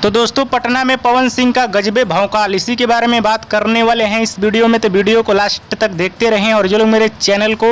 तो दोस्तों पटना में पवन सिंह का गजबे भौकाल, इसी के बारे में बात करने वाले हैं इस वीडियो में। तो वीडियो को लास्ट तक देखते रहें और जो लोग मेरे चैनल को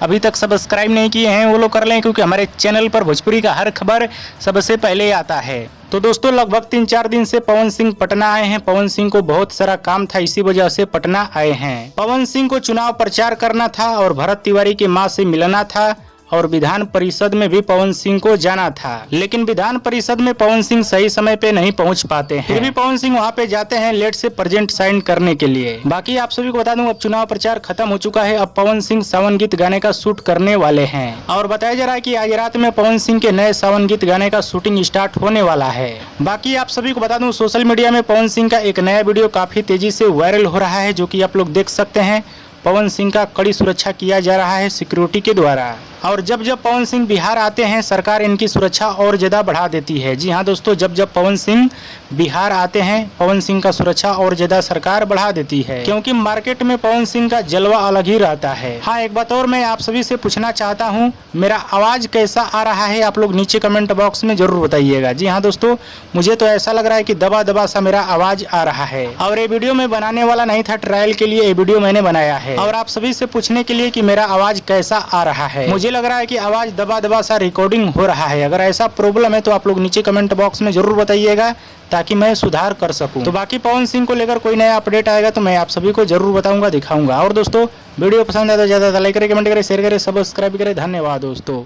अभी तक सब्सक्राइब नहीं किए हैं वो लोग कर लें, क्योंकि हमारे चैनल पर भोजपुरी का हर खबर सबसे पहले आता है। तो दोस्तों लगभग 3-4 दिन से पवन सिंह पटना आए हैं। पवन सिंह को बहुत सारा काम था, इसी वजह से पटना आए हैं। पवन सिंह को चुनाव प्रचार करना था और भरत तिवारी की मां से मिलना था और विधान परिषद में भी पवन सिंह को जाना था, लेकिन विधान परिषद में पवन सिंह सही समय पे नहीं पहुंच पाते हैं। फिर भी पवन सिंह वहां पे जाते हैं लेट से प्रेजेंट साइन करने के लिए। बाकी आप सभी को बता दूं, अब चुनाव प्रचार खत्म हो चुका है। अब पवन सिंह सावन गीत गाने का शूट करने वाले हैं और बताया जा रहा है कि आज रात में पवन सिंह के नए सावन गीत गाने का शूटिंग स्टार्ट होने वाला है। बाकी आप सभी को बता दूं, सोशल मीडिया में पवन सिंह का एक नया वीडियो काफी तेजी से वायरल हो रहा है, जो कि आप लोग देख सकते हैं। पवन सिंह का कड़ी सुरक्षा किया जा रहा है सिक्योरिटी के द्वारा, और जब जब पवन सिंह बिहार आते हैं सरकार इनकी सुरक्षा और ज़्यादा बढ़ा देती है। जी हाँ दोस्तों, जब जब पवन सिंह बिहार आते हैं पवन सिंह का सुरक्षा और ज़्यादा सरकार बढ़ा देती है, क्योंकि मार्केट में पवन सिंह का जलवा अलग ही रहता है। हाँ, एक बात और मैं आप सभी से पूछना चाहता हूँ, मेरा आवाज़ कैसा आ रहा है आप लोग नीचे कमेंट बॉक्स में जरूर बताइएगा। जी हाँ दोस्तों, मुझे तो ऐसा लग रहा है कि दबा दबा सा मेरा आवाज़ आ रहा है, और ये वीडियो मैं बनाने वाला नहीं था, ट्रायल के लिए ये वीडियो मैंने बनाया है और आप सभी से पूछने के लिए कि मेरा आवाज़ कैसा आ रहा है। मुझे लग रहा है कि आवाज दबा दबा सा रिकॉर्डिंग हो रहा है। अगर ऐसा प्रॉब्लम है तो आप लोग नीचे कमेंट बॉक्स में जरूर बताइएगा, ताकि मैं सुधार कर सकूं। तो बाकी पवन सिंह को लेकर कोई नया अपडेट आएगा तो मैं आप सभी को जरूर बताऊंगा, दिखाऊंगा। और दोस्तों वीडियो पसंद आए तो ज़्यादा लाइक करें, कमेंट करें, शेयर करें, सब्सक्राइब करें। धन्यवाद दोस्तों।